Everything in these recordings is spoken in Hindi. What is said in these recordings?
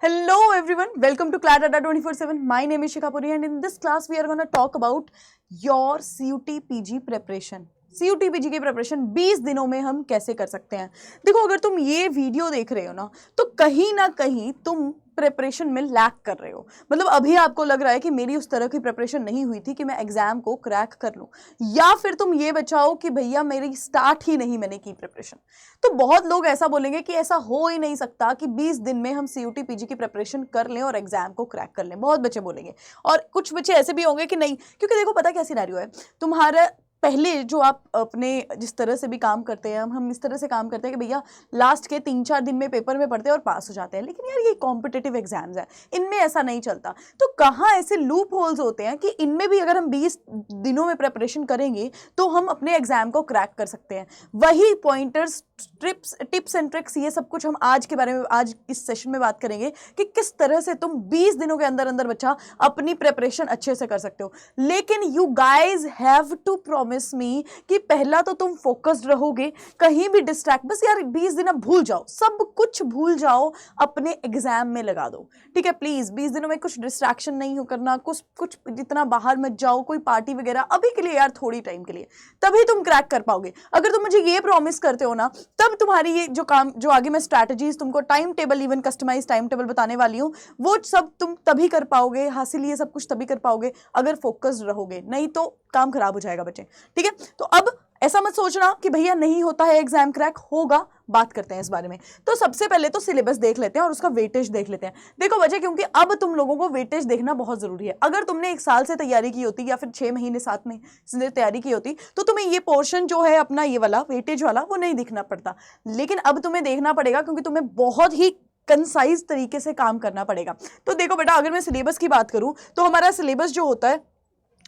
Hello everyone, welcome to Clat Adda 24/7. My name is Shikha Puri and in this class we are going to talk about your CUT PG preparation. CUT PG की प्रिपरेशन 20 दिनों में हम कैसे कर सकते हैं। देखो, अगर तुम ये वीडियो देख रहे हो ना तो कहीं ना कहीं तुम प्रिपरेशन में लैक कर रहे हो। मतलब अभी आपको लग रहा है कि मेरी उस तरह की प्रिपरेशन नहीं हुई थी कि मैं एग्जाम को क्रैक कर लूं, या फिर तुम ये बचाओ कि भैया मेरी स्टार्ट ही नहीं मैंने की प्रिपरेशन। तो बहुत लोग ऐसा बोलेंगे कि ऐसा हो ही नहीं सकता कि 20 दिन में हम CUT PG की प्रिपरेशन कर लें और एग्जाम को क्रैक कर लें। बहुत बच्चे बोलेंगे और कुछ बच्चे ऐसे भी होंगे कि नहीं, क्योंकि देखो पता क्या सिनेरियो है तुम्हारा। पहले जो आप अपने जिस तरह से भी काम करते हैं, हम इस तरह से काम करते हैं कि भैया लास्ट के 3-4 दिन में पेपर में पढ़ते हैं और पास हो जाते हैं। लेकिन यार ये कॉम्पिटिटिव एग्जाम्स है, इनमें ऐसा नहीं चलता। तो कहाँ ऐसे लूप होल्स होते हैं कि इनमें भी अगर हम 20 दिनों में प्रिपरेशन करेंगे तो हम अपने एग्जाम को क्रैक कर सकते हैं। वही पॉइंटर्स, टिप्स एंड ट्रिक्स, ये सब कुछ हम आज के बारे में आज इस सेशन में बात करेंगे कि किस तरह से तुम 20 दिनों के अंदर अंदर बच्चा अपनी प्रिपरेशन अच्छे से कर सकते हो। लेकिन you guys have to promise me कि पहला तो तुम फोकस्ड रहोगे, कहीं भी डिस्ट्रैक्ट, बस यार 20 दिन अब भूल जाओ, सब कुछ भूल जाओ, अपने एग्जाम में लगा दो। ठीक है, प्लीज 20 दिनों में कुछ डिस्ट्रैक्शन नहीं हो करना, कुछ जितना बाहर मत जाओ, कोई पार्टी वगैरह अभी के लिए यार, थोड़ी टाइम के लिए, तभी तुम क्रैक कर पाओगे। अगर तुम मुझे ये प्रॉमिस करते हो ना, तब तुम्हारी ये जो काम, जो आगे मैं स्ट्रैटेजीज तुमको time table, even customize time table बताने वाली हूँ, वो सब तुम तभी कर पाओगे, हासिल ये सब कुछ तभी कर पाओगे अगर फोकस्ड रहोगे, नहीं तो काम खराब हो जाएगा बच्चे। ठीक है, तो अब ऐसा मत सोचना कि भैया नहीं होता है एग्जाम क्रैक, होगा। बात करते हैं इस बारे में। तो सबसे पहले तो सिलेबस देख लेते हैं और उसका वेटेज देख लेते हैं। देखो बच्चे, क्योंकि अब तुम लोगों को वेटेज देखना बहुत जरूरी है। अगर तुमने 1 साल से तैयारी की होती या फिर 6 महीने 7 महीने तैयारी की होती तो तुम्हें ये पोर्शन जो है अपना ये वाला वेटेज वाला वो नहीं दिखना पड़ता। लेकिन अब तुम्हें देखना पड़ेगा, क्योंकि तुम्हें बहुत ही कंसाइज तरीके से काम करना पड़ेगा। तो देखो बेटा, अगर मैं सिलेबस की बात करूं तो हमारा सिलेबस जो होता है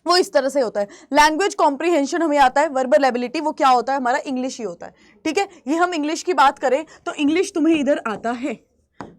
वो इस तरह से होता है। लैंग्वेज कॉम्प्रिहेंशन हमें आता है, वर्बल एबिलिटी वो क्या होता है हमारा, इंग्लिश ही होता है। ठीक है, ये हम इंग्लिश की बात करें तो इंग्लिश तुम्हें इधर आता है।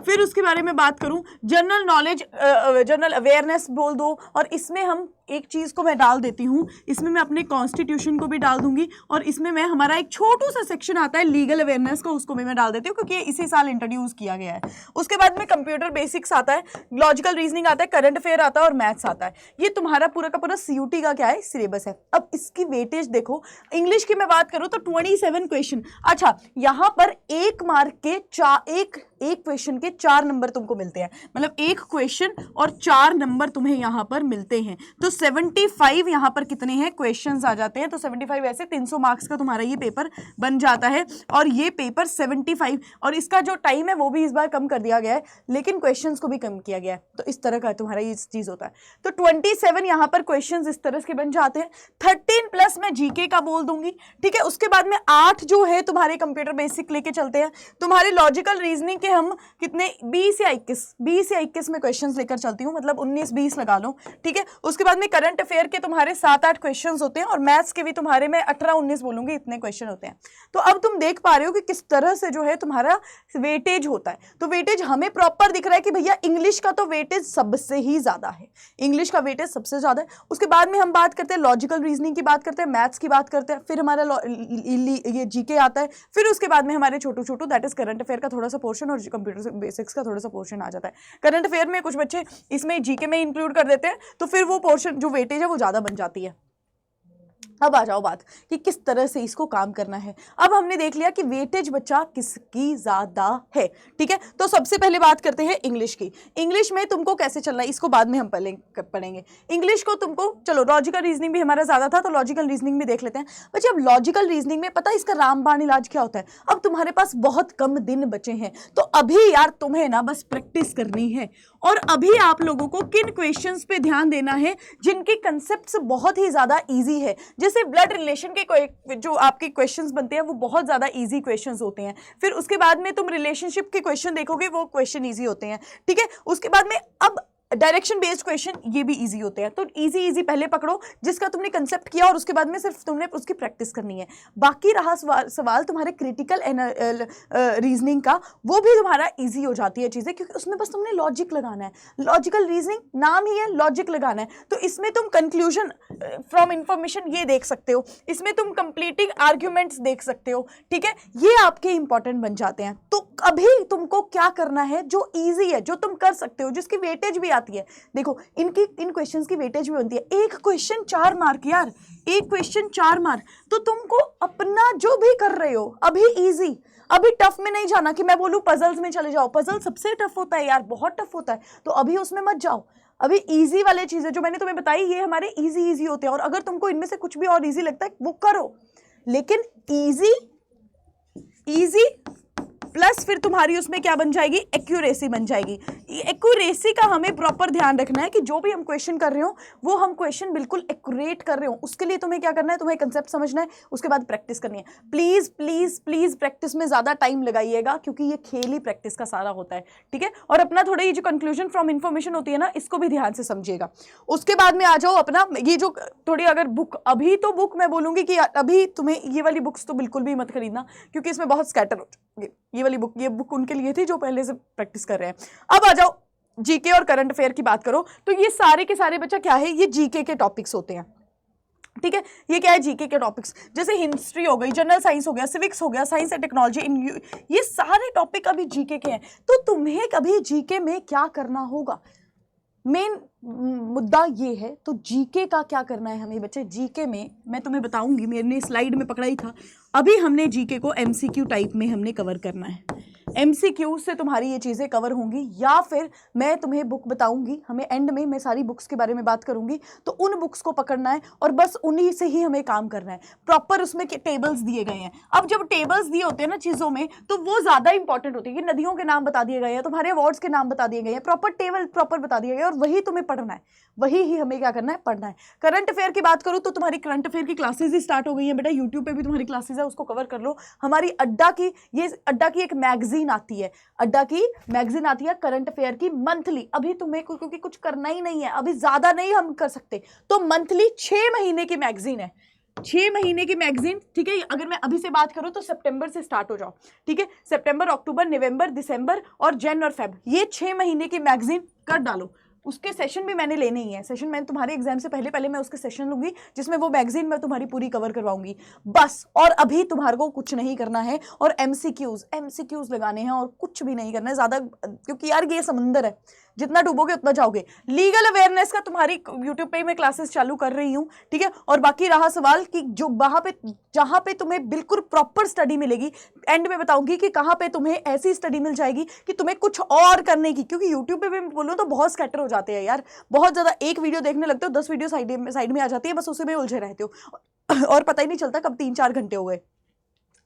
फिर उसके बारे में बात करूं, जनरल नॉलेज, जनरल अवेयरनेस बोल दो, और इसमें हम एक चीज को मैं डाल देती हूं, इसमें मैं अपने कॉन्स्टिट्यूशन को भी डाल दूंगी, और इसमें मैं हमारा एक छोटू सा सेक्शन आता है लीगल अवेयरनेस का, उसको भी मैं डाल देती हूँ क्योंकि ये इसी साल इंट्रोड्यूस किया गया है। उसके बाद में कंप्यूटर बेसिक्स आता है, लॉजिकल रीजनिंग आता है, करंट अफेयर आता है और मैथ्स आता है। ये तुम्हारा पूरा का पूरा CUT का क्या है, सिलेबस है। अब इसकी वेटेज देखो, इंग्लिश की मैं बात करूं तो 27 क्वेश्चन। अच्छा, यहां पर 1 मार्क के एक क्वेश्चन के 4 नंबर तुमको मिलते हैं, मतलब 1 क्वेश्चन और 4 नंबर तुम्हें यहां पर मिलते हैं। तो 75 यहां पर कितने हैं क्वेश्चंस आ जाते हैं। तो 75 ऐसे 300 मार्क्स का तुम्हारा ये पेपर बन जाता है, और ये पेपर 75, और इसका जो टाइम है वो भी इस बार कम कर दिया गया है, लेकिन क्वेश्चंस को भी कम किया गया है। तो इस तरह का तुम्हारा ये चीज होता है। तो 27 यहां पर क्वेश्चंस इस तरह के बन जाते हैं। 13 प्लस मैं जीके का बोल दूंगी। ठीक है, उसके बाद में 8 जो है तुम्हारे कंप्यूटर बेसिक लेके चलते हैं। तुम्हारे लॉजिकल रीजनिंग के हम कितने 20 या 21 में क्वेश्चंस लेकर चलती हूँ, मतलब 19-20 लगा लो। ठीक है, उसके बाद में करंट अफेयर के तुम्हारे 7-8 क्वेश्चंस होते हैं, और मैथ्स के भी तुम्हारे में 18-19 बोलूंगी, इतने क्वेश्चन होते हैं। तो अब तुम देख पा रहे हो कि किस तरह से जो है तुम्हारा वेटेज होता है। तो वेटेज हमें प्रॉपर दिख रहा है कि भैया इंग्लिश का तो वेटेज सबसे ही ज्यादा है, इंग्लिश का वेटेज सबसे ज्यादा है। उसके बाद में हम बात करते हैं लॉजिकल रीजनिंग की, बात करते हैं मैथ्स की, बात करते हैं, फिर हमारा ये जीके आता है, फिर उसके बाद में हमारे छोटू दैट इज करंट अफेयर का थोड़ा सा पोर्शन और कंप्यूटर बेसिक्स का थोड़ा सा पोर्शन आ जाता है। करंट अफेयर में कुछ बच्चे इसमें जीके में इंक्लूड कर देते हैं, तो फिर वो पोर्शन जो वेटेज है वो ज्यादा बन जाती है। अब आ जाओ बात कि किस तरह से इसको काम करना है। अब हमने देख लिया कि वेटेज बच्चा किसकी ज्यादा है। ठीक है, तो सबसे पहले बात करते हैं इंग्लिश की। इंग्लिश में तुमको कैसे चलना है इसको बाद में हम पढ़ेंगे। इंग्लिश को तुमको, चलो लॉजिकल रीजनिंग भी हमारा ज्यादा था तो लॉजिकल रीजनिंग भी देख लेते हैं। बच्चे अब लॉजिकल रीजनिंग में पता है इसका रामबाण इलाज क्या होता है। अब तुम्हारे पास बहुत कम दिन बचे हैं, तो अभी यार तुम्हें ना बस प्रैक्टिस करनी है, और अभी आप लोगों को किन क्वेश्चंस पे ध्यान देना है जिनके कंसेप्ट्स बहुत ही ज्यादा इजी है। जैसे ब्लड रिलेशन के जो आपके क्वेश्चंस बनते हैं वो बहुत ज्यादा इजी क्वेश्चंस होते हैं। फिर उसके बाद में तुम रिलेशनशिप के क्वेश्चन देखोगे, वो क्वेश्चन इजी होते हैं। ठीक है, उसके बाद में अब डायरेक्शन बेस्ड क्वेश्चन ये भी इजी होते हैं, तो इजी इजी पहले पकड़ो जिसका तुमने कंसेप्ट किया और उसके बाद में सिर्फ तुमने उसकी प्रैक्टिस करनी है। बाकी रहा सवाल तुम्हारे क्रिटिकल रीजनिंग का, वो भी तुम्हारा इजी हो जाती है चीज़ें, क्योंकि उसमें बस तुमने लॉजिक लगाना है। लॉजिकल रीजनिंग नाम ही है, लॉजिक लगाना है। तो इसमें तुम कंक्लूजन फ्रॉम इंफॉर्मेशन ये देख सकते हो, इसमें तुम कंप्लीटिंग आर्ग्यूमेंट्स देख सकते हो, ठीक है, ये आपके इंपॉर्टेंट बन जाते हैं। तो अभी तुमको क्या करना है जो इजी है, जो तुम कर सकते हो, जिसकी वेटेज भी आती है। देखो इन क्वेश्चंस की वेटेज भी बनती है। एक क्वेश्चन 4 मार्क यार, एक क्वेश्चन 4 मार्क। तो तुमको अपना जो भी कर रहे हो अभी इजी, अभी टफ में नहीं जाना कि मैं बोलूं पजल्स में चले जाओ। पजल सबसे टफ होता है यार, बहुत टफ होता है, तो अभी उसमें मत जाओ। अभी इजी वाले चीजें जो मैंने तुम्हें बताई ये हमारे इजी होते हैं, और अगर तुमको इनमें से कुछ भी और इजी लगता है वो करो, लेकिन इजी प्लस फिर तुम्हारी उसमें क्या बन जाएगी, एक्यूरेसी बन जाएगी। एक्यूरेसी का हमें प्रॉपर ध्यान रखना है कि जो भी हम क्वेश्चन कर रहे हो वो हम क्वेश्चन बिल्कुल एक्यूरेट कर रहे हो। उसके लिए तुम्हें क्या करना है, तुम्हें कंसेप्ट समझना है, उसके बाद प्रैक्टिस करनी है। प्लीज प्लीज प्लीज प्रैक्टिस में ज्यादा टाइम लगाइएगा, क्योंकि ये खेल ही प्रैक्टिस का सारा होता है, ठीक है। और अपना थोड़ा ये जो कंक्लूजन फ्रॉम इन्फॉर्मेशन होती है ना, इसको भी ध्यान से समझिएगा। उसके बाद में आ जाओ अपना ये जो थोड़ी, अगर बुक, अभी तो बुक मैं बोलूंगी कि अभी तुम्हें ये वाली बुक्स तो बिल्कुल भी मत खरीदना, क्योंकि इसमें बहुत स्कैटर हो जाएंगे। ये वाली बुक, ये बुक उनके लिए थी जो पहले से प्रैक्टिस कर रहे हैं। अब आ जाओ जीके और करंट अफेयर की बात करो, तो ये सारे के सारे बच्चा क्या है, ये जीके के टॉपिक्स होते हैं, ठीक है। ये क्या है, जीके के टॉपिक्स, जैसे हिस्ट्री हो गई, जनरल साइंस हो गया, सिविक्स हो गया, साइंस एंड टेक्नोलॉजी, ये सारे टॉपिक अभी जीके के हैं। तो तुम्हें कभी जीके में क्या करना होगा, मेन मुद्दा ये है। तो जीके का क्या करना है हमें बच्चे, जीके में मैं तुम्हें बताऊंगी, मैंने स्लाइड में पकड़ा ही था। अभी हमने जीके को एमसीक्यू टाइप में हमने कवर करना है। एमसीक्यू से तुम्हारी ये चीज़ें कवर होंगी, या फिर मैं तुम्हें बुक बताऊंगी, हमें एंड में मैं सारी बुक्स के बारे में बात करूंगी, तो उन बुक्स को पकड़ना है और बस उन्हीं से ही हमें काम करना है। प्रॉपर उसमें टेबल्स दिए गए हैं। अब जब टेबल्स दिए होते हैं ना चीज़ों में, तो वो ज़्यादा इंपॉर्टेंट होती है कि नदियों के नाम बता दिए गए हैं, तुम्हारे अवार्ड्स के नाम बता दिए गए हैं, प्रॉपर टेबल प्रॉपर बता दिए गए, और वही तुम्हें पढ़ना है, वही ही हमें क्या करना है, पढ़ना है। करंट अफेयर की बात करूँ तो तुम्हारी करंट अफेयर की क्लासेज ही स्टार्ट हो गई है बेटा, यूट्यूब पे भी तुम्हारी क्लासेज है, उसको कवर कर लो। हमारी अड्डा की, ये अड्डा की एक मैगजीन आती है, अड्डा की मैगजीन आती है करंट अफेयर की मंथली। अभी तुम्हें क्योंकि कुछ करना ही नहीं है, अभी ज्यादा नहीं हम कर सकते, तो मंथली 6 महीने की मैगजीन है, 6 महीने की मैगजीन, ठीक है। अगर मैं अभी से बात करूं तो सितंबर से स्टार्ट हो जाओ, ठीक है। सितंबर, अक्टूबर, नवंबर, दिसंबर और जन और फेब, ये 6 महीने की मैगजीन कर डालो। उसके सेशन भी मैंने लेने ही है, सेशन मैं तुम्हारे एग्जाम से पहले मैं उसके सेशन लूंगी, जिसमें वो मैगजीन मैं तुम्हारी पूरी कवर करवाऊंगी बस। और अभी तुम्हारे को कुछ नहीं करना है, और एमसीक्यूज लगाने हैं, और कुछ भी नहीं करना है ज्यादा, क्योंकि यार ये समंदर है, जितना डूबोगे उतना जाओगे। लीगल अवेयरनेस का तुम्हारी यूट्यूब पे मैं क्लासेस चालू कर रही हूँ, ठीक है। और बाकी रहा सवाल कि जो वहां पे, जहां पे तुम्हें बिल्कुल प्रॉपर स्टडी मिलेगी, एंड में बताऊंगी कि कहां पे तुम्हें ऐसी स्टडी मिल जाएगी कि तुम्हें कुछ और करने की, क्योंकि यूट्यूब पे मैं बोलूँ तो बहुत स्कैटर हो जाते हैं यार, बहुत ज्यादा। एक वीडियो देखने लगते हो, 10 वीडियो साइड में आ जाती है, बस उसी में उलझे रहते हो और पता ही नहीं चलता कब 3-4 घंटे हो गए।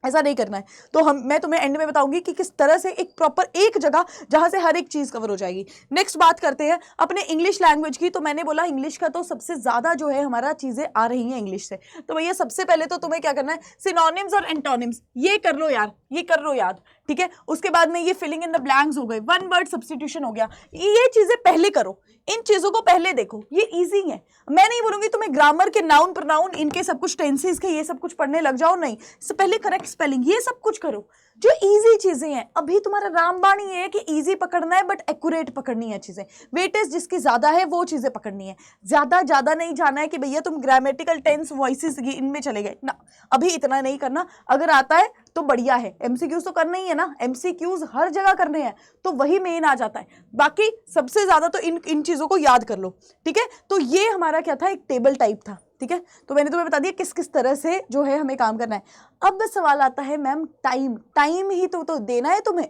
ऐसा नहीं करना है। तो मैं तुम्हें एंड में बताऊंगी कि किस तरह से एक प्रॉपर एक जगह जहां से हर एक चीज कवर हो जाएगी। नेक्स्ट बात करते हैं अपने इंग्लिश लैंग्वेज की। तो मैंने बोला इंग्लिश का तो सबसे ज्यादा जो है हमारा चीजें आ रही हैं इंग्लिश से। तो भैया सबसे पहले तो तुम्हें क्या करना है, सिनोनिम्स और एंटोनिम्स ये कर लो यार, ये कर लो याद, ठीक है। उसके बाद में ये फिलिंग इन द ब्लैंक्स हो गए, वन वर्ड सब्स्टिट्यूशन हो गया, ये चीजें पहले करो, इन चीजों को पहले देखो, ये इजी है। मैं नहीं बोलूंगी तुम्हें ग्रामर के नाउन प्रोनाउन इनके सब कुछ टेंसेस के ये सब कुछ पढ़ने लग जाओ, नहीं, इससे पहले करेक्ट स्पेलिंग ये सब कुछ करो, जो इजी चीजें हैं। अभी तुम्हारा रामबाण ये है कि इजी पकड़ना है बट एक्यूरेट पकड़नी है चीजें, वेटेज जिसकी ज्यादा है वो चीजें पकड़नी है, ज्यादा नहीं जाना है कि भैया तुम ग्रामेटिकल टेंस वॉइसेस इनमें चले गए ना, अभी इतना नहीं करना। अगर आता है तो बढ़िया है, एमसीक्यूज तो करना ही है ना, एमसीक्यूज हर जगह करने हैं, तो वही मेन आ जाता है। बाकी सबसे ज्यादा तो इन चीजों को याद कर लो, ठीक है। तो ये हमारा क्या था, एक टेबल टाइप था, ठीक है। तो मैंने तुम्हें बता दिया किस किस तरह से जो है हमें काम करना है। अब सवाल आता है मैम टाइम ही तो देना है तुम्हें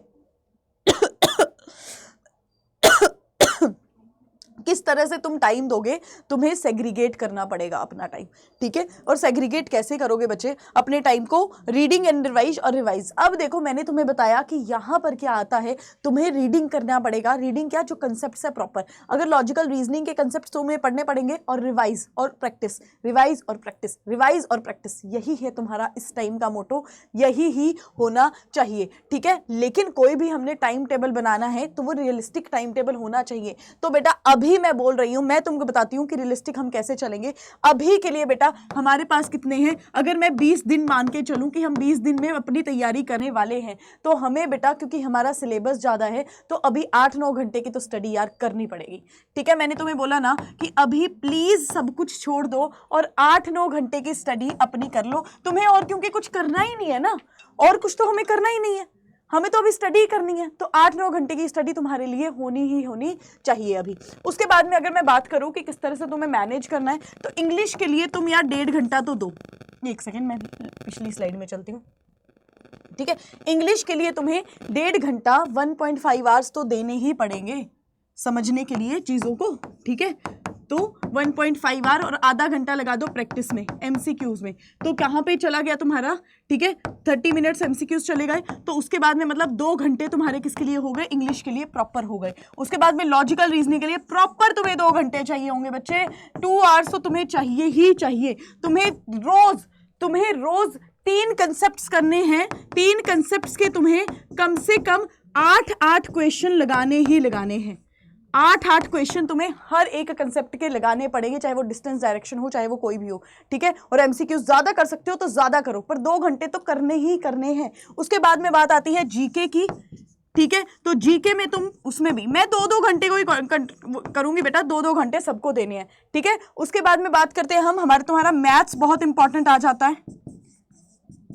किस किस तरह से तुम टाइम दोगे, तुम्हें सेग्रीगेट करना पड़ेगा अपना टाइम, ठीक है। और सेग्रीगेट कैसे करोगे बच्चे अपने टाइम को, रीडिंग एंड रिवाइज और रिवाइज। अब देखो मैंने तुम्हें बताया कि यहाँ पर क्या आता है, तुम्हें रीडिंग करना पड़ेगा। रीडिंग क्या, जो कंसेप्ट है प्रॉपर, अगर लॉजिकल रीजनिंग के कंसेप्ट तुम्हें पढ़ने पड़ेंगे, और रिवाइज और प्रैक्टिस, रिवाइज और प्रैक्टिस, रिवाइज और प्रैक्टिस, यही है तुम्हारा इस टाइम का मोटो, यही ही होना चाहिए, ठीक है। लेकिन कोई भी हमने टाइम टेबल बनाना है तो वो रियलिस्टिक टाइम टेबल होना चाहिए। तो बेटा अभी मैं बोल रही हूं, मैं तुमको बताती हूं कि रियलिस्टिक हम कैसे चलेंगे। अभी के लिए बेटा हमारे पास कितने हैं, अगर मैं 20 दिन मान के चलूं कि हम 20 दिन में अपनी तैयारी करने वाले हैं, तो हमें बेटा क्योंकि हमारा सिलेबस ज्यादा है तो अभी 8-9 घंटे की तो स्टडी यार करनी पड़ेगी, ठीक है। मैंने तुम्हें बोला ना कि अभी प्लीज सब कुछ छोड़ दो और 8-9 घंटे की स्टडी अपनी कर लो तुम्हें, और क्योंकि कुछ करना ही नहीं है ना, और कुछ तो हमें करना ही नहीं है, हमें तो अभी स्टडी करनी है, तो 8-9 घंटे की स्टडी तुम्हारे लिए होनी चाहिए अभी। उसके बाद में अगर मैं बात करूं कि किस तरह से तुम्हें मैनेज करना है, तो इंग्लिश के लिए तुम यार 1.5 घंटा तो दो। एक सेकेंड, मैं पिछली स्लाइड में चलती हूँ, ठीक है। इंग्लिश के लिए तुम्हें 1.5 घंटा 1.5 आवर्स तो देने ही पड़ेंगे समझने के लिए चीजों को, ठीक है। तो 1.5 आवर और आधा घंटा लगा दो प्रैक्टिस में, एमसीक्यूज में, तो कहाँ पे चला गया तुम्हारा, ठीक है। 30 मिनट्स एमसीक्यूज चले गए, तो उसके बाद में मतलब 2 घंटे तुम्हारे किसके लिए हो गए, इंग्लिश के लिए प्रॉपर हो गए। उसके बाद में लॉजिकल रीजनिंग के लिए प्रॉपर तुम्हें 2 घंटे चाहिए होंगे बच्चे, 2 आवर्स तो तुम्हें चाहिए ही चाहिए। तुम्हें रोज 3 कंसेप्ट्स करने हैं, 3 कंसेप्ट्स के तुम्हें कम से कम 8 क्वेश्चन लगाने ही लगाने हैं। 8 क्वेश्चन तुम्हें हर एक कंसेप्ट के लगाने पड़ेंगे, चाहे वो डिस्टेंस डायरेक्शन हो, चाहे वो कोई भी हो, ठीक है। और एमसीक्यू ज्यादा कर सकते हो तो ज्यादा करो, पर 2 घंटे तो करने ही करने हैं। उसके बाद में बात आती है जीके की, ठीक है। तो जीके में तुम, उसमें भी मैं 2-2 घंटे को ही करूंगी बेटा, 2-2 घंटे सबको देने हैं, ठीक है। उसके बाद में बात करते हैं हम, तुम्हारा मैथ्स बहुत इंपॉर्टेंट आ जाता है,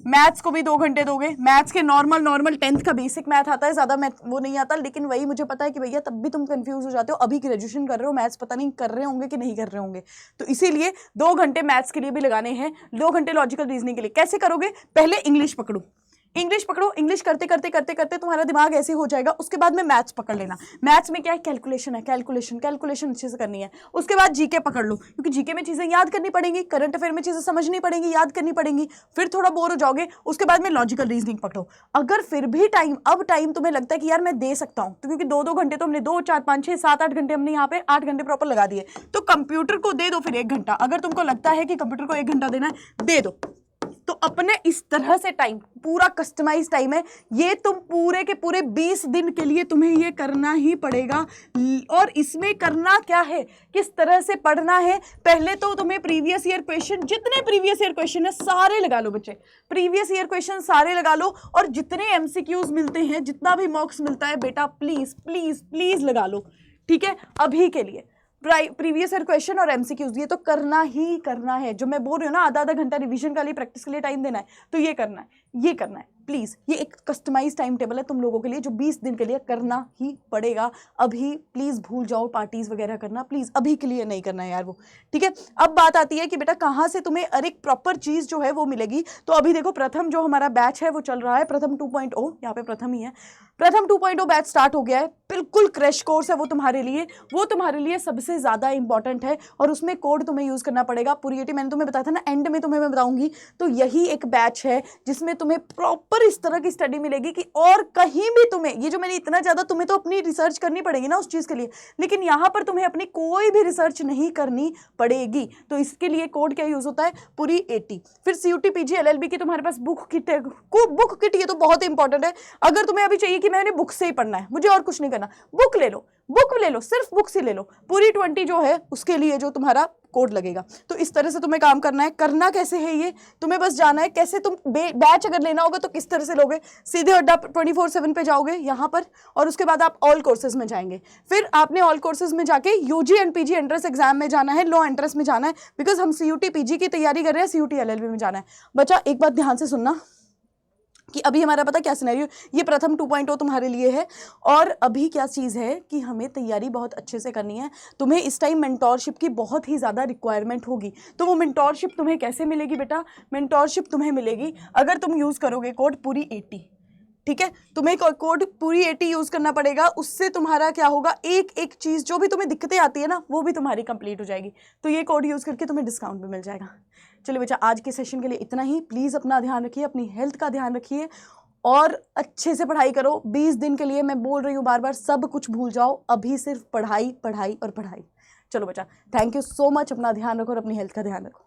मैथ्स को भी 2 घंटे दोगे। मैथ्स के नॉर्मल 10th का बेसिक मैथ आता है, ज्यादा मैथ वो नहीं आता, लेकिन वही मुझे पता है कि भैया तब भी तुम कंफ्यूज हो जाते हो, अभी ग्रेजुएशन कर रहे हो, मैथ्स पता नहीं कर रहे होंगे कि नहीं कर रहे होंगे, तो इसीलिए 2 घंटे मैथ्स के लिए भी लगाने हैं, 2 घंटे लॉजिकल रीजनिंग के लिए। कैसे करोगे, पहले इंग्लिश पकड़ो, इंग्लिश करते करते तुम्हारा दिमाग ऐसे हो जाएगा। उसके बाद में मैथ्स पकड़ लेना, मैथ्स में क्या है, कैलकुलेशन है, कैलकुलेशन अच्छे से करनी है। उसके बाद जीके पकड़ लो, क्योंकि जीके में चीजें याद करनी पड़ेंगी, करंट अफेयर में चीजें समझनी पड़ेंगी, याद करनी पड़ेंगी, फिर थोड़ा बोर हो जाओगे। उसके बाद में लॉजिकल रीजनिंग पकड़ो। अगर फिर भी टाइम तुम्हें लगता है कि यार मैं दे सकता हूं, तो क्योंकि 2-2 घंटे तो हमने 2, 4, 5, 6, 7, 8 घंटे हमने यहाँ पे 8 घंटे प्रॉपर लगा दिए, तो कंप्यूटर को दे दो फिर 1 घंटा। अगर तुमको लगता है कि कंप्यूटर को 1 घंटा देना है, दे दो। तो अपने इस तरह से टाइम, पूरा कस्टमाइज टाइम है ये, तुम पूरे के पूरे 20 दिन के लिए तुम्हें ये करना ही पड़ेगा। और इसमें करना क्या है, किस तरह से पढ़ना है, पहले तो तुम्हें प्रीवियस ईयर क्वेश्चन, जितने प्रीवियस ईयर क्वेश्चन है सारे लगा लो बच्चे, प्रीवियस ईयर क्वेश्चन सारे लगा लो, और जितने एमसीक्यूज मिलते हैं, जितना भी मॉक्स मिलता है बेटा, प्लीज प्लीज प्लीज लगा लो, ठीक है। अभी के लिए प्रीवियस ईयर क्वेश्चन और एमसीक्यूज ये तो करना ही करना है। जो मैं बोल रही हूँ ना, आधा घंटा रिवीजन के लिए, प्रैक्टिस के लिए टाइम देना है, तो ये करना है प्लीज। ये एक कस्टमाइज टाइम टेबल है तुम लोगों के लिए, जो 20 दिन के लिए करना ही पड़ेगा। अभी प्लीज भूल जाओ पार्टीज वगैरह करना, प्लीज अभी के लिए नहीं करना है यार वो, ठीक है। अब बात आती है कि बेटा कहाँ से तुम्हें एक प्रॉपर चीज जो है वो मिलेगी। तो अभी देखो प्रथम जो हमारा बैच है वो चल रहा है, प्रथम 2.0, यहाँ पे प्रथम ही है, प्रथम 2.0 बैच स्टार्ट हो गया है, बिल्कुल क्रैश कोर्स है वो तुम्हारे लिए सबसे ज्यादा इंपॉर्टेंट है। और उसमें कोड तुम्हें यूज करना पड़ेगा पूरी, मैंने तुम्हें बताया था ना, एंड में तुम्हें मैं बताऊंगी। तो यही एक बैच है जिसमें तुम्हें प्रॉपर इस तरह की स्टडी मिलेगी कि और कहीं भी तुम्हें, ये जो मैंने इतना ज्यादा, तुम्हें तो अपनी रिसर्च करनी पड़ेगी ना उस चीज के लिए, लेकिन यहां पर तुम्हें अपनी कोई भी रिसर्च नहीं करनी पड़ेगी। तो इसके लिए कोड क्या यूज होता है, पूरी 80। फिर CUT PG LLB की तुम्हारे पास बुक किट है, बुक किट, ये तो बहुत इंपॉर्टेंट है। अगर तुम्हें अभी चाहिए कि मैंने बुक से ही पढ़ना है, मुझे और कुछ नहीं करना, बुक ले लो, सिर्फ बुक से ले लो, पूरी 20 जो है उसके लिए जो तुम्हारा कोड लगेगा। तो इस तरह से तुम्हें काम करना है। करना कैसे है ये, तुम्हें बस जाना है कैसे, तुम बैच अगर लेना होगा तो किस तरह से लोगे, सीधे अड्डा 24/7 पे जाओगे यहाँ पर, और उसके बाद आप ऑल कोर्सेज में जाएंगे। फिर आपने ऑल कोर्सेज में जाके UG and PG entrance exam में जाना है, लॉ एंट्रेंस में जाना है, बिकॉज हम CUT PG की तैयारी कर रहे हैं, CUT LLB में जाना है। बच्चा एक बात ध्यान से सुनना कि अभी हमारा पता क्या सिनेरियो, ये प्रथम 2.0 तुम्हारे लिए है, और अभी क्या चीज़ है कि हमें तैयारी बहुत अच्छे से करनी है। तुम्हें इस टाइम मेंटोरशिप की बहुत ही ज़्यादा रिक्वायरमेंट होगी। तो वो मेंटोरशिप तुम्हें कैसे मिलेगी बेटा, मेंटोरशिप तुम्हें मिलेगी अगर तुम यूज़ करोगे कोड पूरी 80, ठीक है, तुम्हें कोड पूरी 80 यूज करना पड़ेगा, उससे तुम्हारा क्या होगा, एक एक चीज जो भी तुम्हें दिक्कतें आती है ना वो भी तुम्हारी कंप्लीट हो जाएगी। तो ये कोड यूज करके तुम्हें डिस्काउंट भी मिल जाएगा। चलिए बच्चा, आज के सेशन के लिए इतना ही। प्लीज अपना ध्यान रखिए, अपनी हेल्थ का ध्यान रखिए और अच्छे से पढ़ाई करो। 20 दिन के लिए मैं बोल रही हूँ बार बार, सब कुछ भूल जाओ, अभी सिर्फ पढ़ाई पढ़ाई और पढ़ाई। चलो बच्चा, थैंक यू सो मच, अपना ध्यान रखो और अपनी हेल्थ का ध्यान रखो।